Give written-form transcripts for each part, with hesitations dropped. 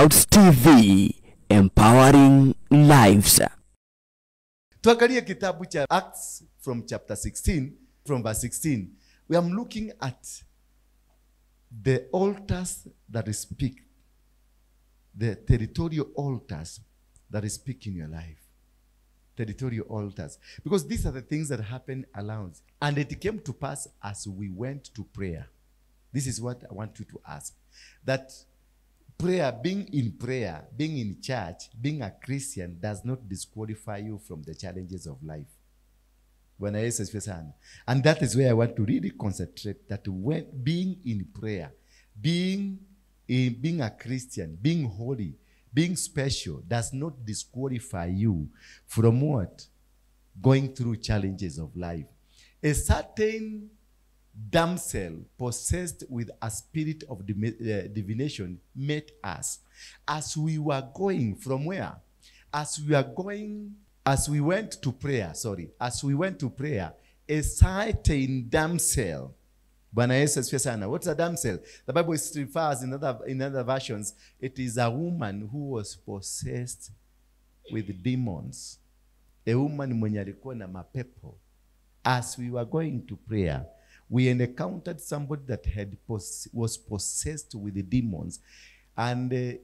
Clouds TV, empowering lives. Tuangalie kitabu cha Acts from chapter 16, from verse 16. We are looking at the altars that speak, the territorial altars that speak in your life. Territorial altars. Because these are the things that happen around. And it came to pass as we went to prayer. This is what I want you to ask. That prayer, being in church, being a Christian does not disqualify you from the challenges of life. And that is where I want to really concentrate, that when being in prayer, being a Christian, being holy, being special does not disqualify you from what? Going through challenges of life. A certain damsel possessed with a spirit of divination met us as we were going from where? As we went to prayer, a certain damsel. What's a damsel? The Bible refers in other versions, it is a woman who was possessed with demons. A woman mwenye alikuwa na mapepo. As we were going to prayer, we encountered somebody that was possessed with the demons. And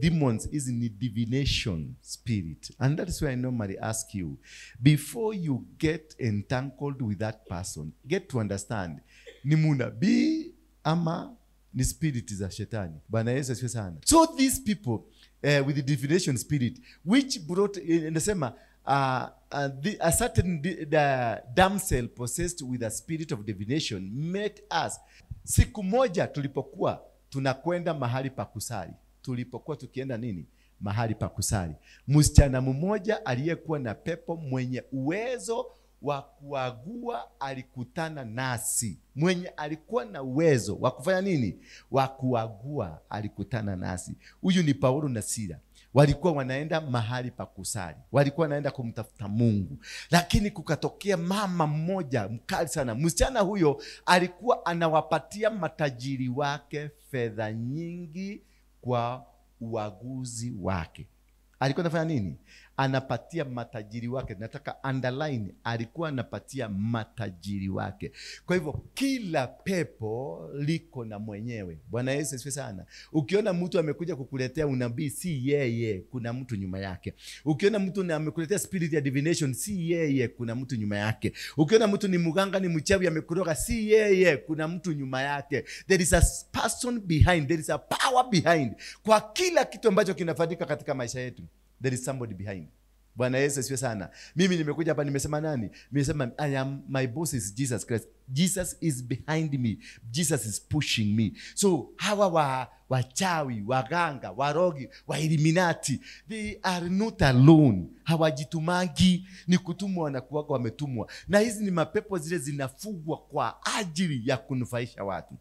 demons is in the divination spirit. And that is why I normally ask you, before you get entangled with that person, get to understand, ni munabii ama ni spirit za shetani. Bwana Yesu asifiwe sana. So these people with the divination spirit, which brought, inasema, a certain damsel possessed with a spirit of divination met us. Siku moja tulipokuwa tunakwenda mahali pa kusali. Tulipokuwa tukienda nini? Mahali pa kusali. Msichana mmoja aliyekuwa na pepo mwenye uwezo wa kuagua alikutana nasi. Mwenye alikuwa na uwezo wa kufanya nini? Wa kuagua alikutana nasi. Huyu ni Paulo na Sila. Walikuwa wanaenda mahali pa kusali. Walikuwa wanaenda kumtafuta Mungu. Lakini kukatokea mama mmoja mkali sana. Msichana huyo alikuwa anawapatia matajiri wake fedha nyingi kwa uaguzi wake. Alikuwa anafanya nini? Anapatia matajiri wake. Nataka underline, alikuwa anapatia matajiri wake. Kwa hivyo kila pepo liko na mwenyewe. Bwana Yesu asifiwe sana. Ukiona mtu amekuja kukuletea unabii, si yeye, kuna mtu nyuma yake. Ukiona mtu amekuletea spirit ya divination, si yeye, kuna mtu nyuma yake. Ukiona mtu ni muganga, ni mchawi amekuroga, si yeye, kuna mtu nyuma yake. There is a person behind, there is a power behind. Kwa kila kitu ambacho kinafanyika katika maisha yetu, there is somebody behind. Bwana Yesu asifiwe sana. Mimi nimekuja hapa nimesema nani? Nimesema my boss is Jesus Christ. Jesus is behind me. Jesus is pushing me. So hawa wachawi, waganga, warogi, wa Illuminati, they are not alone. Hawajitumagi, ni kutumwa wanakuwaga wametumwa. Na hizi ni mapepo zile zinafugwa kwa ajili ya kunufaisha watu.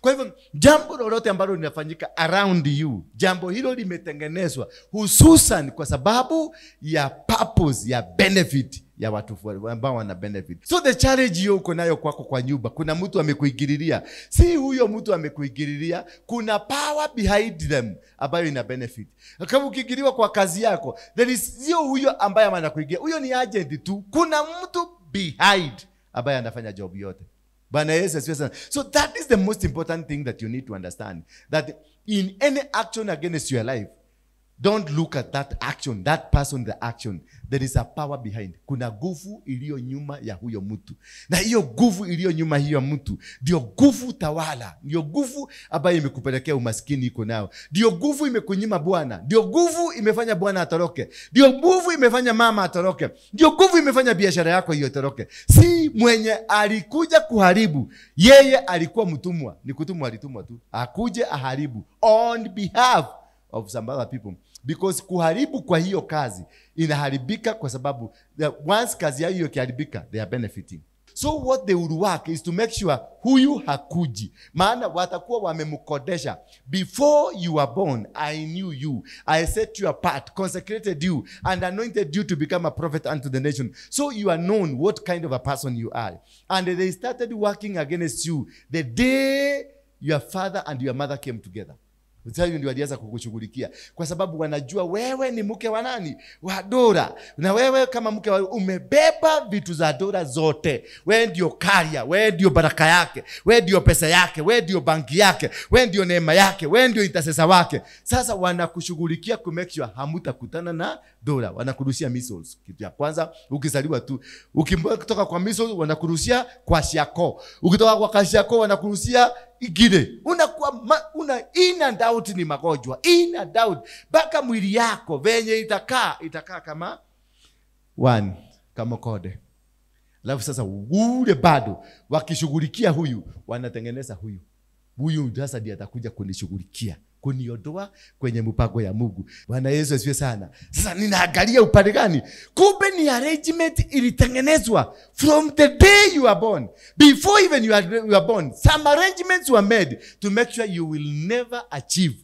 Kwa hivyo jambo lolote ambalo linafanyika around you, jambo hilo limetengenezwa hususan kwa sababu ya purpose, ya benefit ya watu ambao wana benefit. So the challenge hiyo uko nayo kwako kwa nyumba, kuna mtu amekuingililia. Si huyo mtu amekuingililia, kuna power behind them ambayo ina benefit. Kama ukiingiliwa kwa kazi yako, there is sio huyo ambaye anakuingilia. Huyo ni agent tu. Kuna mtu behind ambaye anafanya job yote. So that is the most important thing that you need to understand. That in any action against your life, don't look at that action, that person, the action. There is a power behind. Kuna nguvu iliyo nyuma ya huyo mtu. Na hiyo nguvu iliyo nyuma hiyo mtu, ndio nguvu tawala. Ndio nguvu ambayo imekupelekea umaskini iko nao. Ndio nguvu imekunyima Bwana. Ndio nguvu imefanya Bwana atoroke. Ndio nguvu imefanya mama atoroke. Ndio nguvu imefanya biashara yako hiyo atoroke. Si mwenye alikuja kuharibu. Yeye alikuwa mtumwa. Ni kutumwa alitumwa tu. Akuje aharibu on behalf of some other people. Because kuharibu kwa hiyo kazi inaharibika kwa sababu once kazi yao hiyo kiharibika, they are benefiting. So what they will work is to make sure huyu hakuji. Maana watakuwa wamemkodesha. Before you were born, I knew you. I set you apart, consecrated you, and anointed you to become a prophet unto the nation. So you are known what kind of a person you are. And they started working against you the day your father and your mother came together. Sasa ndio walianza kukushughulikia kwa sababu wanajua wewe ni mke wa nani? Wa Dora. Na wewe kama mke wa umebeba vitu za Dora zote. Wewe ndio karia, wewe ndio baraka yake, wewe ndio pesa yake, wewe ndio banki yake, wewe ndio neema yake, wewe ndio intercessor wake. Sasa wanakushughulikia ku make sure hamutakutana na Dora. Wanakurushia missiles. Kitu ya kwanza ukizaliwa tu, ukitoka kwa missiles wanakurushia kwa Shiako. Ukitoka kwa Kashiako wanakurushia igire. Una in and out ni magonjwa. In and out. Baka mwili yako venye itakaa kama one, kama kode. Alafu sasa ule bado wakishughulikia huyu wanatengeneza huyu. Huyu sasa ndiye atakuja kunishughulikia, kuniondoa kwenye mpango ya Mungu. Bwana Yesu asifiwe sana. Sasa ninaangalia upande gani? Kumbe ni arrangement ilitengenezwa from the day you are born. Before even you are born, some arrangements were made to make sure you will never achieve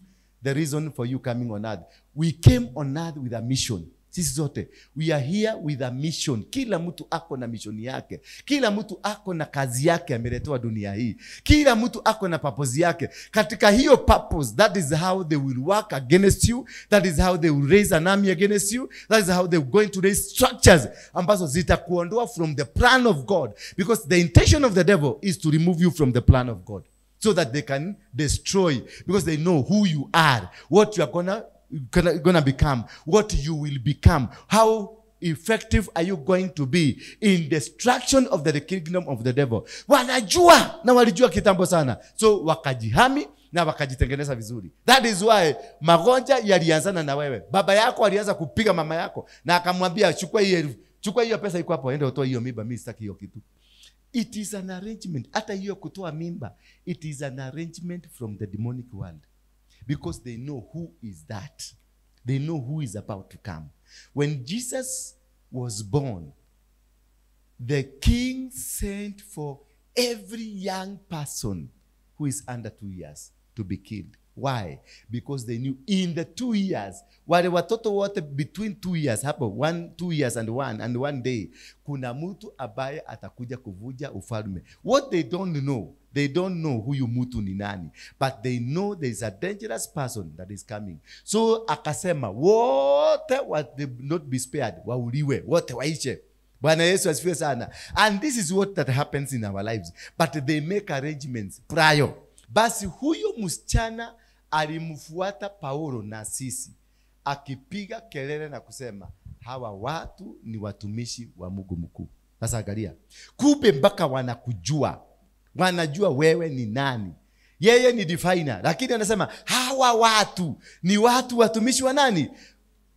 the reason for you coming on earth. We came on earth with a mission. Sisi zote, we are here with a mission. Kila mtu ako na mission yake. Kila mtu ako na kazi yake ameletewa dunia hii. Kila mtu ako na purpose yake. Katika hiyo purpose, that is how they will work against you. That is how they will raise an army against you. That is how they are going to raise structures ambazo zitakuondoa from the plan of God. Because the intention of the devil is to remove you from the plan of God, so that they can destroy, because they know who you are, what you are gonna become, what you will become, how effective are you going to be in destruction of the kingdom of the devil. Wanajua na walijua kitambo sana, so wakajihami na wakajitengeneza vizuri. That is why magonjwa yalianzana na wewe. Baba yako alianza kupiga mama yako na akamwambia chukua hiyo pesa iko hapo, ende utoe hiyo mimba, mimi sitaki hiyo kitu. It is an arrangement. Hata hiyo kutoa mimba, it is an arrangement from the demonic world. Because they know who is that. They know who is about to come. When Jesus was born, the king sent for every young person who is under 2 years to be killed. Why? Because they knew in the 2 years, wale watoto wote between 2 years, hapo 2 years and one day, kuna mtu abaye atakuja kuvuja ufalme. What they don't know, they don't know huyu mtu ni nani, but they know there is a dangerous person that is coming. So akasema wote they not be spared, wauliwe, wote waishe. Bwana Yesu asifiwe sana. And this is what that happens in our lives. But they make arrangements prior. Basi huyo msichana alimfuata Paulo na sisi, akipiga kelele na kusema hawa watu ni watumishi wa Mungu mkuu. Sasa angalia, kumbe mpaka wanakujua. Wanajua wewe ni nani. Yeye ni definer, lakini anasema hawa watu ni watu watumishi wa nani?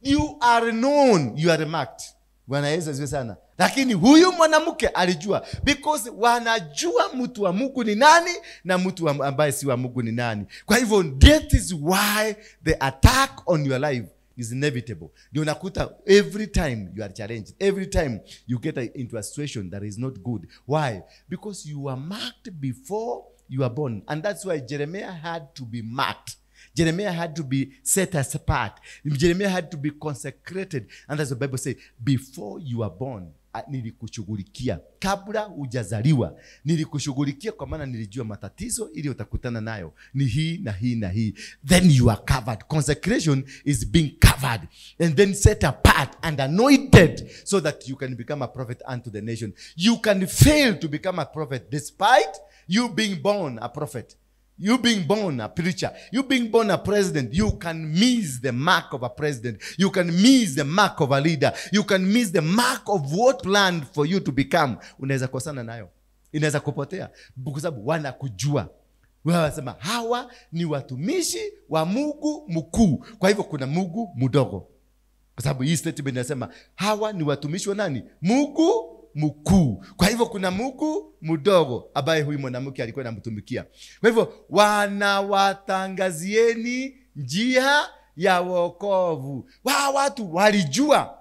You are known, you are marked. Bwana Yesu asifiwe sana. Lakini huyu mwanamke alijua, because wanajua mtu wa Mungu ni nani na mtu ambaye si wa Mungu ni nani. Kwa hivyo that is why the attack on your life is inevitable. Ndio unakuta every time you are challenged, every time you get into a situation that is not good. Why? Because you were marked before you were born. And that's why Jeremiah had to be marked. Jeremiah had to be set apart. Jeremiah had to be consecrated. And as the Bible says, before you were born, nilikushughulikia. Kabla hujazaliwa nilikushughulikia, kwa maana nilijua matatizo ili utakutana nayo ni hii na hii na hii. Then you are covered. Consecration is being covered and then set apart and anointed so that you can become a prophet unto the nation. You can fail to become a prophet despite you being born a prophet. You being born a preacher, you being born a president, you can miss the mark of a president. You can miss the mark of a leader. You can miss the mark of what planned for you to become. Unaweza kosana nayo. Inaweza kupotea. Kwa sababu wanakujua. Wanasema hawa ni watumishi wa Mungu mkuu. Kwa hivyo kuna Mungu mdogo. Kwa sababu hii statement inasema hawa ni watumishi wa nani? Mungu mkuu. Kwa hivyo kuna Mungu mdogo ambaye huyu mwanamke alikuwa anamtumikia. Kwa hivyo wanawatangazieni njia ya wokovu. Watu walijua.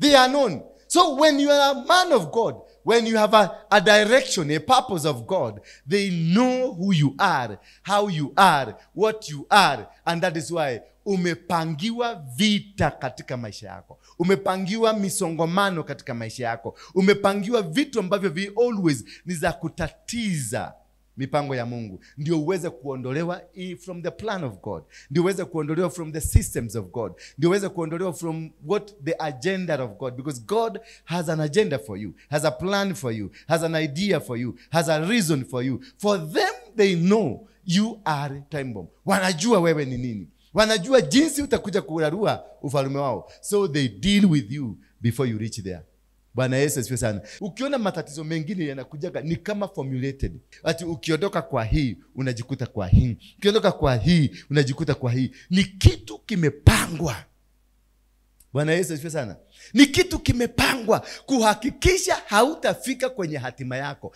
They are known. So when you are a man of God, when you have a direction, a purpose of God, they know who you are, how you are, what you are. And that is why umepangiwa vita katika maisha yako. Umepangiwa misongomano katika maisha yako. Umepangiwa vitu ambavyo always ni za kutatiza mipango ya Mungu, ndio uweze kuondolewa from the plan of God, ndio uweze kuondolewa from the systems of God, ndio uweze kuondolewa from what the agenda of God, because God has an agenda for you, has a plan for you, has an idea for you, has a reason for you. For them, they know you are time bomb. Wanajua wewe ni nini, wanajua jinsi utakuja kurarua ufalme wao, so they deal with you before you reach there. Bwana Yesu asifiwe sana. Ukiona matatizo mengine yanakujaga ni kama formulated. Ati ukiondoka kwa hii unajikuta kwa hii, ukiondoka kwa hii unajikuta kwa hii. Ni kitu kimepangwa. Bwana Yesu asifiwe sana. Ni kitu kimepangwa kuhakikisha hautafika kwenye hatima yako,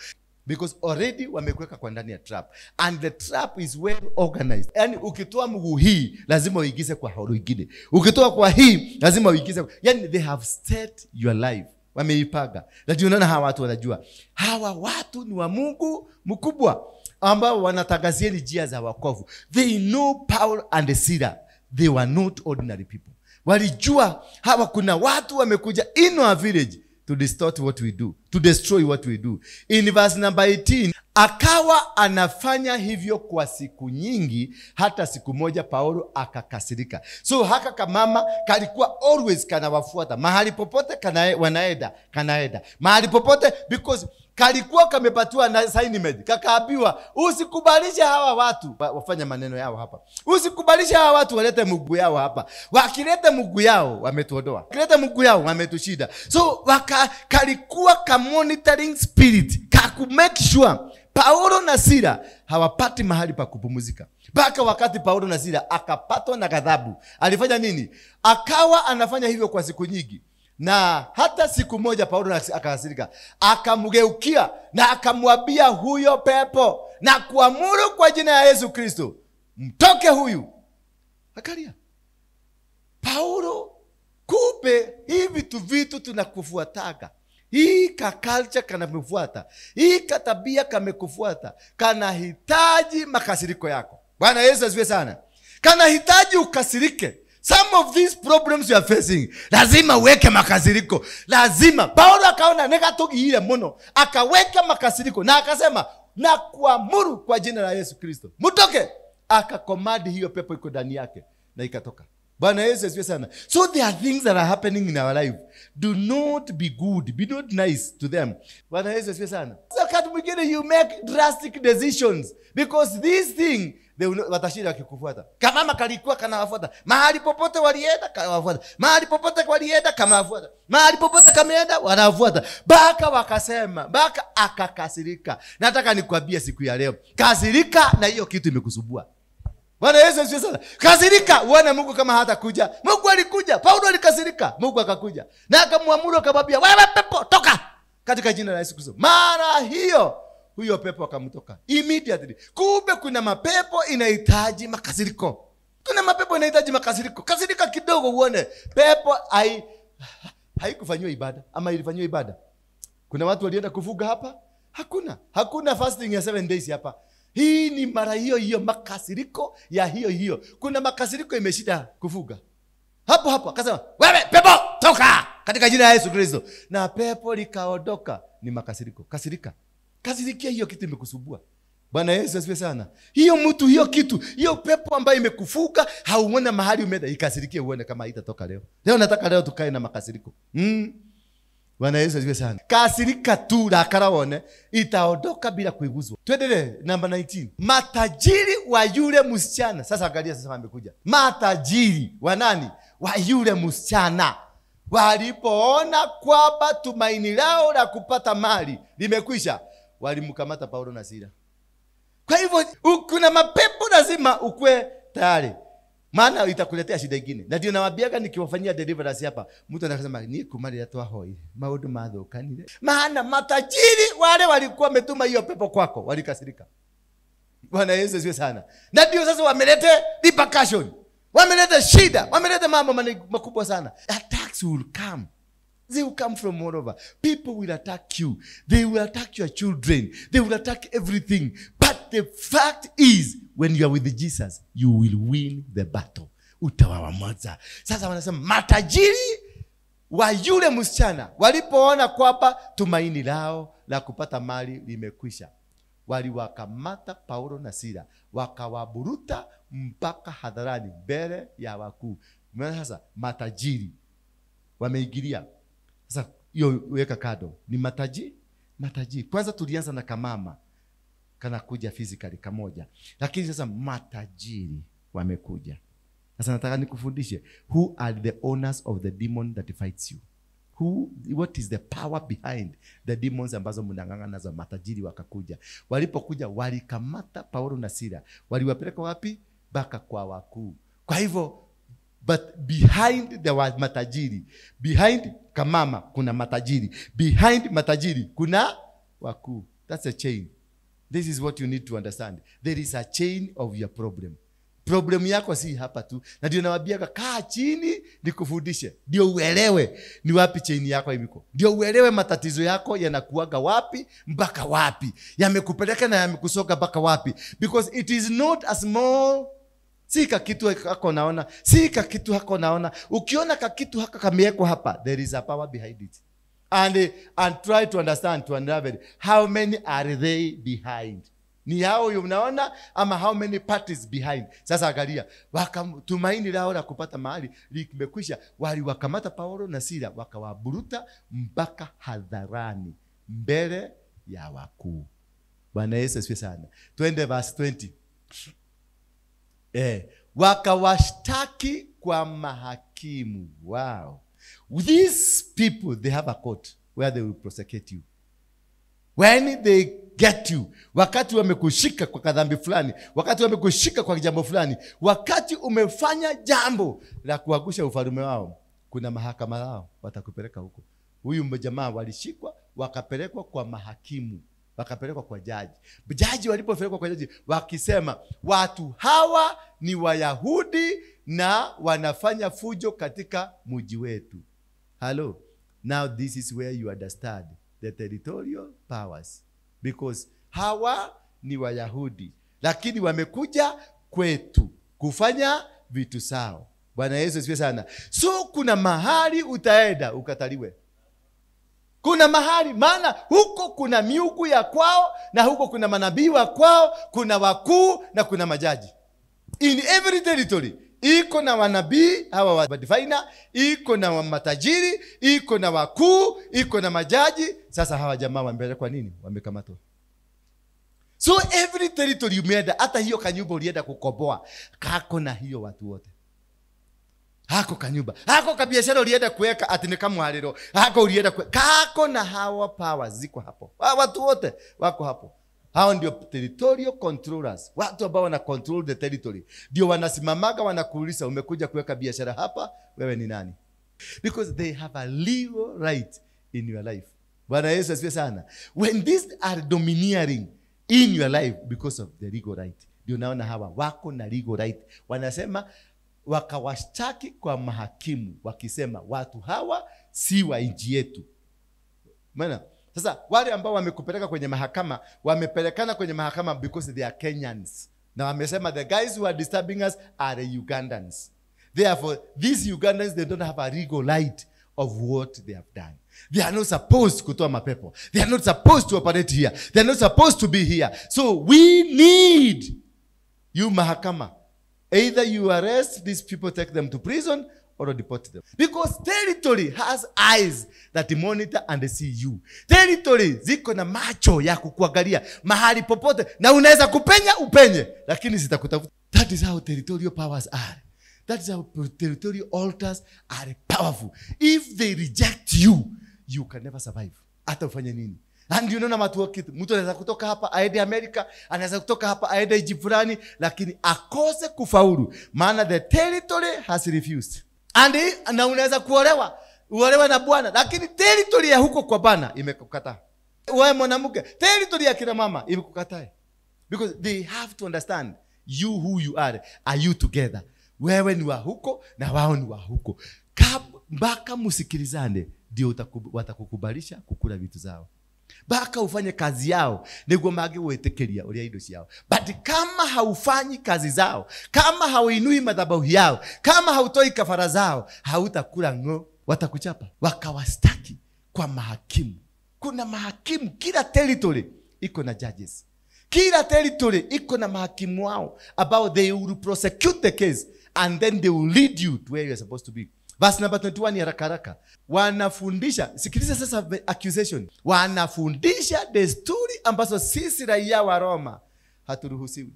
because already wamekuweka kwa ndani ya trap, and the trap is well organized. Yani ukitoa mguu hii lazima uingize kwa horo nyingine, ukitoa kwa hii lazima uingize. Yani they have set your life, wameipaga. Lakini unaona hawa watu wanajua, hawa watu ni wa Mungu mkubwa ambao wanatangazia njia za wokovu. They know Paul and Silas, they were not ordinary people. Walijua hawa kuna watu wamekuja in our village to distort what we do, to destroy what we do. In verse number 18, akawa anafanya hivyo kwa siku nyingi, hata siku moja Paulo akakasirika. So haka kamama kalikuwa always kanawafuata mahali popote, kanaenda mahali popote, because kalikuwa kamepatiwa na assignment. Kakaambiwa usikubalishe hawa watu wafanya maneno yao hapa, usikubalishe hawa watu walete mguu yao hapa. Wakileta mguu yao wametuondoa, wakileta mguu yao wametushida. So kalikuwa ka monitoring spirit, kaku make sure Paulo na Sila hawapati mahali pa kupumzika. Mpaka wakati Paulo na Sila akapatwa na ghadhabu, alifanya nini? Akawa anafanya hivyo kwa siku nyingi, na hata siku moja Paulo akakasirika, akamgeukia na akamwambia huyo pepo na kuamuru kwa jina la Yesu Kristo, mtoke huyu. Akalia. Paulo, kumbe hivi vitu tunakufuataga. Hii ka culture kanamfuata, hii katabia kamekufuata, kanahitaji makasiriko yako. Bwana Yesu asifiwe sana. Kanahitaji ukasirike. Some of these problems you are facing, lazima uweke makasiriko. Lazima. Paulo akaona negatogi ile mono, akaweka makasiriko na akasema na kuamuru kwa jina la Yesu Kristo, mtoke. Akakomandi hiyo pepo iko ndani yake na ikatoka. Bwana Yesu asifiwe sana. So there are things that are happening in our life. Do not be good, be not nice to them. Bwana Yesu asifiwe sana. Wakati mwingine you make drastic decisions, because this thing watashinda wakikufuata. Kama kalikuwa kanawafuata, mahali popote walienda kanawafuata, mahali popote walienda kanawafuata, mahali popote kameenda wanawafuata. Baka wakasema, baka akakasirika. Nataka nikwambie siku ya leo, kasirika na hiyo kitu imekusubua. Bwana Yesu asifiwe sana. Kasirika, uone Mungu kama hata kuja. Mungu alikuja, Paulo alikasirika, Mungu akakuja. Na akamwamuru akamwambia, wewe pepo toka katika jina la Yesu Kristo. Mara hiyo huyo pepo akamtoka immediately. Kumbe kuna mapepo inahitaji makasiriko. Kuna mapepo inahitaji makasiriko. Kasirika kidogo uone pepo haikufanywa ibada ama ilifanywa ibada. Kuna watu walienda kufuga hapa? Hakuna fasting ya 7 days hapa. Hii ni mara hiyo makasiriko ya hiyo. Kuna makasiriko imeshida kufuga. Hapo akasema, wewe pepo toka katika jina la Yesu Kristo. Na pepo likaondoka. Ni makasiriko. Kasirikia hiyo kitu imekusubua. Bwana Yesu asifiwe sana. Hiyo mtu, hiyo kitu, hiyo pepo ambayo imekufuka, hauona mahali umeenda, ikasirikie uone kama haitatoka leo. Nataka tukae na makasiriko. Bwana Yesu asifiwe sana. Kasirika tu la karaone itaondoka bila kuiguzwa. Tuendelee number 19. Matajiri wa yule msichana. Sasa angalia sasa amekuja. Matajiri wa nani? Wa yule msichana. Walipoona kwamba tumaini lao la kupata mali limekwisha, walimkamata Paulo na Sila. Kwa hivyo kuna mapepo lazima ukue tayari, maana itakuletea shida nyingine. Na ndio nawaambiaga nikiwafanyia deliverance hapa, mtu anasema ni kumali atoa hoi maudu madhokanile. Maana matajiri wale walikuwa wametuma hiyo pepo kwako walikasirika. Bwana Yesu asifiwe sana. Na ndio sasa wamelete repercussion, wamelete shida, wamelete mambo makubwa sana. Attacks will come. They will come from all over. People will attack you. They will attack your children. They will attack everything. But the fact is, when you are with Jesus, you will win the battle. Utawawamoza. Sasa wanasema matajiri wa yule msichana walipoona kwamba tumaini lao la kupata mali limekwisha, waliwakamata Paulo na Sila, wakawaburuta mpaka hadharani mbele ya wakuu. Sasa matajiri wameingilia. Sasa hiyo weka kado, ni matajiri. Kwanza tulianza na kamama kana kuja physically kamoja, lakini sasa matajiri wamekuja. Sasa nataka nikufundishe, who are the owners of the demon that fights you? What is the power behind the demons ambazo mnang'ang'ana nazo? Matajiri wakakuja. Walipokuja walikamata Paulo na Sila, waliwapeleka wapi? Baka kwa wakuu. Kwa hivyo, but behind the matajiri, behind kamama kuna matajiri, behind matajiri kuna wakuu. That's a chain. This is what you need to understand. There is a chain of your problem. Problem yako si hapa tu. Na ndio nawaambia kaa chini nikufundishe. Ndio uelewe ni wapi chain yako imiko. Ndio uelewe matatizo yako yanakuaga wapi mpaka wapi. Yamekupeleka na yamekusoka mpaka wapi. Because it is not a small. Sika kitu hako naona. Sika kitu hako naona. Ukiona kakitu haka kamewekwa hapa, there is a power behind it. And try to understand, to unravel. How many are they behind? Ni hao unaona ama how many parties behind? Sasa angalia, tumaini lao la kupata mahali limekwisha. Waliwakamata Paulo na Sila, wakawaburuta mpaka hadharani mbele ya wakuu. Bwana Yesu asifiwe sana. Twende verse 20. Wakawashtaki kwa mahakimu. Wow. These people, they have a court where they will prosecute you. When they get you, wakati wamekushika kwa kadhambi fulani, wakati wamekushika kwa jambo fulani, wakati umefanya jambo la kuangusha ufalme wao, kuna mahakama lao, watakupeleka huko. Huyu jamaa walishikwa, wakapelekwa kwa mahakimu, wakapelekwa kwa jaji. Jaji walipopelekwa kwa jaji, wakisema watu hawa ni Wayahudi na wanafanya fujo katika mji wetu. Hello. Now this is where you understand the territorial powers. Because hawa ni Wayahudi, lakini wamekuja kwetu kufanya vitu sawa. Bwana Yesu asifiwe sana. So kuna mahali utaenda ukataliwe. Kuna mahali, maana huko kuna miungu ya kwao, na huko kuna manabii wa kwao, kuna wakuu na kuna majaji. In every territory, iko na wanabii hawa wa divina, iko na matajiri, iko na wakuu, iko na majaji. Sasa hawa jamaa wambele kwa nini? Wamekamatwa. So every territory umeenda, hata hiyo kanyumba ulienda kukoboa, kako na hiyo watu wote. Hako kanyumba, hako kabiashara ulienda kuweka ati ni kama halilo, hako ulienda kuweka, kako na hawa powers ziko hapo. Watu wote wako hapo. Hao ndio territorial controllers. Watu ambao wana control the territory. Ndio wanasimamaga wanakuuliza, umekuja kuweka biashara hapa, wewe ni nani? Because they have a legal right in your life. Bwana Yesu asifiwe sana. When these are domineering in your life because of the legal right, ndio naona hawa wako na legal right. Wanasema wakawashtaki kwa mahakimu wakisema watu hawa si wa nchi yetu. Maana sasa wale ambao wamekupeleka kwenye mahakama, wamepelekana kwenye mahakama because they are Kenyans. Na wamesema the guys who are disturbing us are the Ugandans. Therefore, these Ugandans, they don't have a legal right of what they have done. They are not supposed kutoa mapepo. They are not supposed to operate here. They are not supposed to be here. So we need you mahakama. Either you arrest these people, take them to prison, or deport them. Because territory has eyes that monitor and see you. Territory ziko na macho ya kukuangalia mahali popote, na unaweza kupenya upenye, lakini zitakutafuta. That is how territorial powers are. That is how territorial altars are powerful. If they reject you, you can never survive. Hata ufanye nini? And you know watu wakitu, mtu anaweza kutoka hapa aende Amerika, anaweza kutoka hapa aende Egypt fulani, lakini akose kufaulu, maana the territory has refused. Na unaweza uolewa na bwana, lakini territory ya huko kwa bana imekukataa. Wewe mwanamke, territory ya kina mama imekukataa. Because they have to understand you who you are you together. Wewe ni wa huko na wao ni wa huko. Mpaka musikilizane ndio watakukubalisha kukula vitu zao. Baka ufanye kazi yao niguo mage wetekeria uria indo ciao. But kama haufanyi kazi zao, kama hauinui madhabahu yao, kama hautoi kafara zao, hautakula ngo, watakuchapa. Wakawastaki kwa mahakimu. Kuna mahakimu, kila territory iko na judges. Kila territory iko na mahakimu wao about they will prosecute the case and then they will lead you to where you are supposed to be. Verse number 21 ya haraka. Wanafundisha, sikiliza sasa accusation. Wanafundisha desturi ambazo sisi raia wa Roma haturuhusiwi.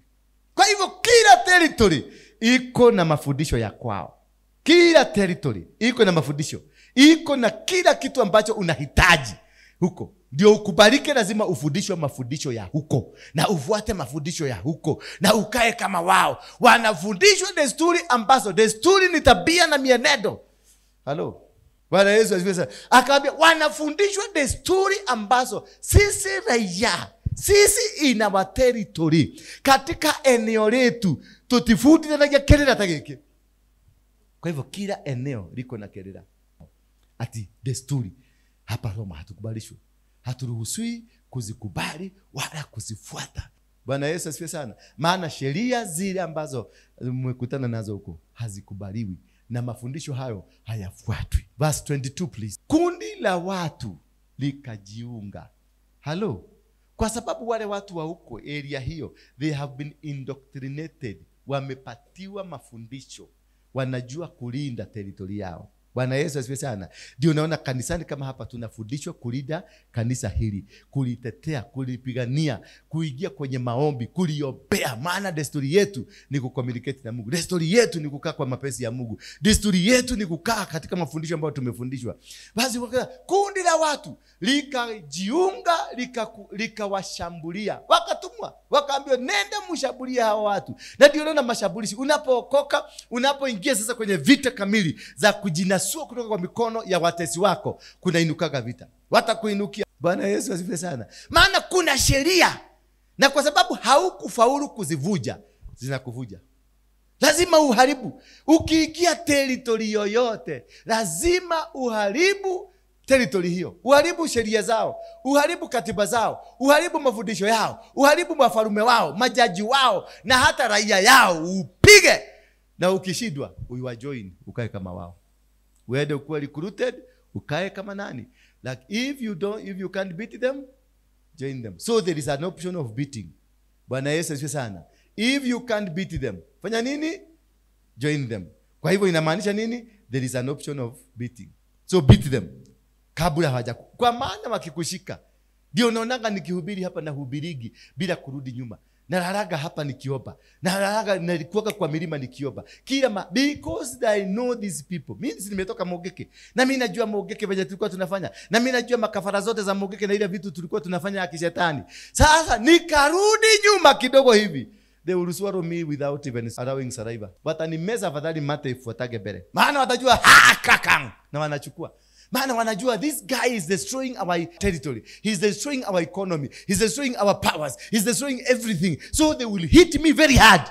Kwa hivyo kila territory iko na mafundisho ya kwao. Kila territory iko na mafundisho. Iko na kila kitu ambacho unahitaji huko. Ndio ukubalike, lazima ufundishwe mafundisho ya huko. Na ufuate mafundisho ya huko. Na ukae kama wao. Wanafundishwa desturi ambazo, desturi ni tabia na mienendo. Halo. Bwana Yesu asifiwe sana. Akaambia wanafundishwa desturi ambazo sisi raia, sisi ina wa territory, katika eneo letu tutifundisha kelele tageke. Kwa hivyo kila eneo liko na kelele. Ati desturi hapa Roma hatukubalishwi. Haturuhusiwi kuzikubali wala kuzifuata. Bwana Yesu asifiwe sana. Maana sheria zile ambazo mmekutana nazo huko hazikubaliwi na mafundisho hayo hayafuatwi. Verse 22 please. Kundi la watu likajiunga. Halo. Kwa sababu wale watu wa huko area hiyo, they have been indoctrinated. Wamepatiwa mafundisho. Wanajua kulinda territory yao. Bwana Yesu asifiwe sana. Ndio unaona kanisani kama hapa tunafundishwa kulinda kanisa hili, kulitetea, kulipigania, kuingia kwenye maombi, kuliombea. Maana desturi yetu ni kucommunicate na Mungu. Desturi yetu ni kukaa kwa mapenzi ya Mungu. Desturi yetu ni kukaa katika mafundisho ambayo tumefundishwa. Basi kundi la watu likajiunga, likawashambulia. Wakatumwa, wakaambiwa nenda mshambulie hao watu. Na ndio unaona mashambulizi. Unapookoka, unapoingia sasa kwenye vita kamili za kujinasua kutoka kwa mikono ya watesi wako, kuna inukaga vita. Watakuinukia. Bwana Yesu asifiwe sana. Maana kuna sheria. Na kwa sababu haukufaulu kuzivuja, zinakuvuja. Lazima uharibu. Ukiingia territory yoyote, lazima uharibu territory hiyo. Uharibu sheria zao, uharibu katiba zao, uharibu mafundisho yao, uharibu wafalme wao, majaji wao na hata raia yao upige. Na ukishindwa, uiwajoin, ukae kama wao. Uende ukuwa recruited, ukae kama nani. Like if you can't beat them, join them. So there is an option of beating. Bwana Yesu asifiwe sana. If you can't beat them, fanya nini? Join them. Kwa hivyo inamaanisha nini? There is an option of beating. So beat them. Kabla hawajaku. Kwa maana wakikushika. Ndio unaonanga nikihubiri hapa na hubirigi bila kurudi nyuma. Na haraga hapa nikiomba. Na haraga nalikuwa kwa milima nikiomba. Because I know these people. Mimi nimetoka Mogeke. Na mimi najua Mogeke vile tulikuwa tunafanya. Na mimi najua makafara zote za Mogeke na ile vitu tulikuwa tunafanya ya kishetani. Sasa nikarudi nyuma kidogo hivi. They will swallow me without even allowing saliva. Watanimeza afadhali mate ifuatage mbele. Maana watajua kakang na wanachukua. Maana wanajua this guy is destroying our territory. He's destroying our economy. He's destroying our powers. He's destroying everything. So they will hit me very hard.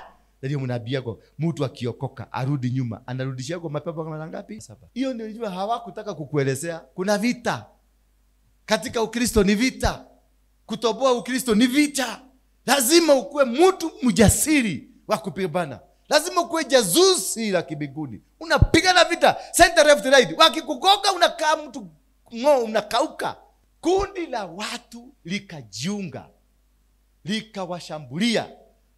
Ndio mnabiago mtu akiokoka arudi nyuma. Anarudishia kwa mapepo kama ngapi? 7. Hiyo ndio unajua hawakutaka kukuelezea. Kuna vita. Katika Ukristo ni vita. Kutoboa Ukristo ni vita. Lazima ukue mtu mjasiri wa kupigana. Lazima ukue jazusi la kibinguni. Unapigana vita center left right. Wakikukoka unakaa mtu unakauka. Kundi la watu likajiunga, likawashambulia,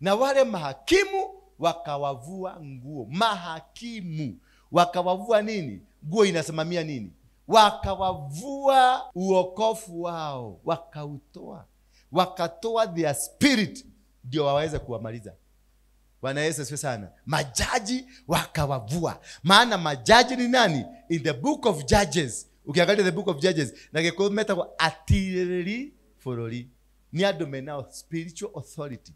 na wale mahakimu wakawavua nguo. Mahakimu wakawavua nini? Nguo inasimamia nini? Wakawavua uokofu wao, wakautoa. Wakatoa their spirit ndio waweze kuwamaliza. Bwana Yesu asifiwe sana. Majaji wakawavua. Maana majaji ni nani? In the book of Judges. Ukiangalia the book of Judges, na gekometa kwa artillery forori. Ni adomenao spiritual authority.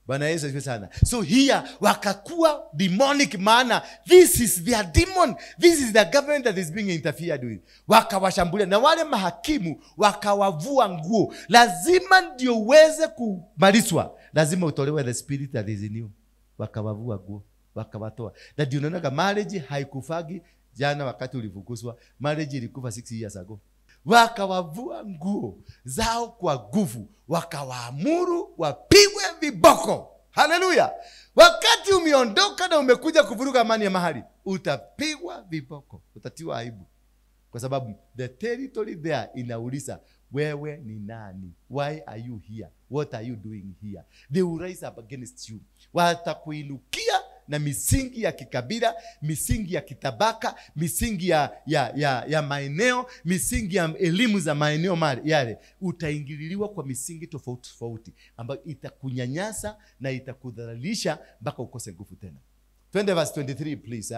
Bwana Yesu asifiwe sana. So here wakakuwa demonic, maana this is their demon. This is the government that is being interfered with. Wakawashambulia na wale mahakimu wakawavua nguo. Lazima ndio uweze kumalizwa. Lazima utolewe the spirit that is in you. Wakawavua nguo, wakawatoa. Na ndio unaona marriage haikufagi jana wakati ulifukuzwa. Marriage ilikufa 6 years ago. Wakawavua nguo zao kwa nguvu, wakawaamuru wapigwe viboko. Haleluya. Wakati umeondoka na umekuja kuvuruga amani ya mahali, utapigwa viboko, utatiwa aibu. Kwa sababu the territory there inauliza wewe ni nani? Why are you here? What are you doing here? They will rise up against you. Watakuinukia na misingi ya kikabila, misingi ya kitabaka, misingi ya maeneo, misingi ya elimu za maeneo yale. Utaingililiwa kwa misingi tofauti tofauti ambayo itakunyanyasa na itakudhalilisha mpaka ukose nguvu tena. Twende verse 23 please.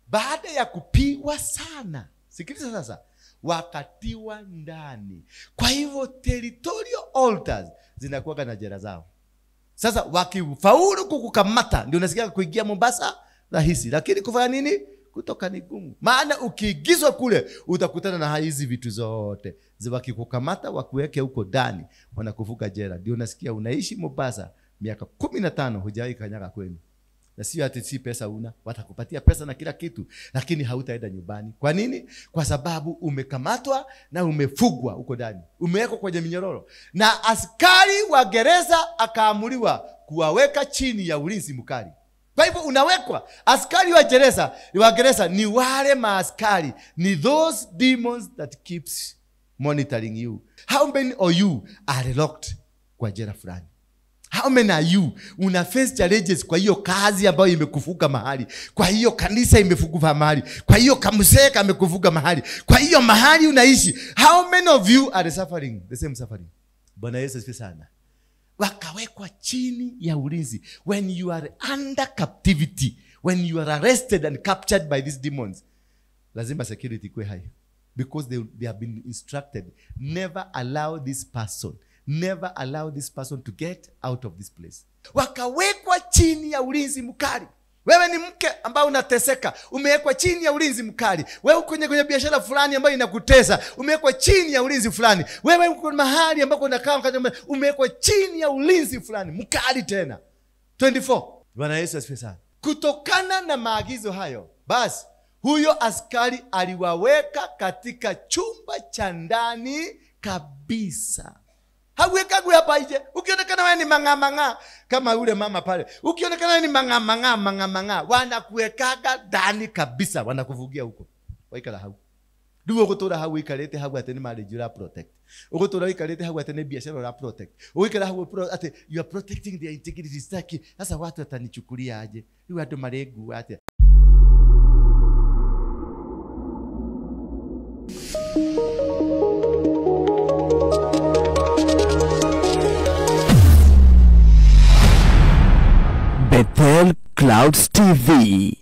Baada ya kupigwa sana, sikiliza sasa, wakatiwa ndani. Kwa hivyo territorial altars zinakuwa na jela zao. Sasa wakifaulu kukukamata, ndio unasikia kuingia Mombasa rahisi, lakini kufanya nini? Kutoka ni gumu. Maana ukiigizwa kule utakutana na hizi vitu zote. Wakikukamata wakuweke huko ndani, wanakufuka jela. Ndio unasikia unaishi Mombasa miaka 15 hujawahi kanyaga kwenu. Na sio ati si pesa una, watakupatia pesa na kila kitu, lakini hautaenda nyumbani. Kwa nini? Kwa sababu umekamatwa na umefugwa huko ndani. Umewekwa kwenye minyororo. Na askari wa gereza akaamuliwa kuwaweka chini ya ulinzi mkali. Kwa hivyo unawekwa. Askari wa gereza ni wale maaskari, ni those demons that keeps monitoring you. How many of you are locked kwa jela fulani? How many are you una face challenges kwa hiyo kazi ambayo imekufuka mahali, kwa hiyo kanisa imefukufa mahali, kwa hiyo kamseka amekufuka mahali, kwa hiyo mahali unaishi? How many of you are suffering the same suffering? Bwana Yesu asifiwe sana. Wakawekwa chini ya ulinzi. When you are under captivity, when you are arrested and captured by these demons, lazima security kwe high, because they have been instructed, never allow this person to get out of this place. Wakawekwa chini ya ulinzi mkali. Wewe ni mke ambao unateseka, umewekwa chini ya ulinzi mkali. Wewe kwenye biashara fulani ambayo inakutesa, umewekwa chini ya ulinzi fulani. Wewe uko mahali ambako unakaa, umewekwa chini ya ulinzi fulani mkali tena. 24. Bwana Yesu asifiwe sana. Kutokana na maagizo hayo, basi huyo askari aliwaweka katika chumba cha ndani kabisa. Hawekagwe hapa nje. Ukionekana wewe ni mang'amang'a kama yule mama pale, ukionekana wewe ni mang'amang'a, wanakuwekaga ndani kabisa, wanakuvugia huko. Waikala hau. Duo kutora hau ikalete hau atene marriage ra protect. Ugotora ikalete hau atene biashara ra protect. Uikala hau ate you are protecting their integrity. Sitaki sasa watu watanichukulia aje? Ni watu maregu ate. Bethel Clouds TV.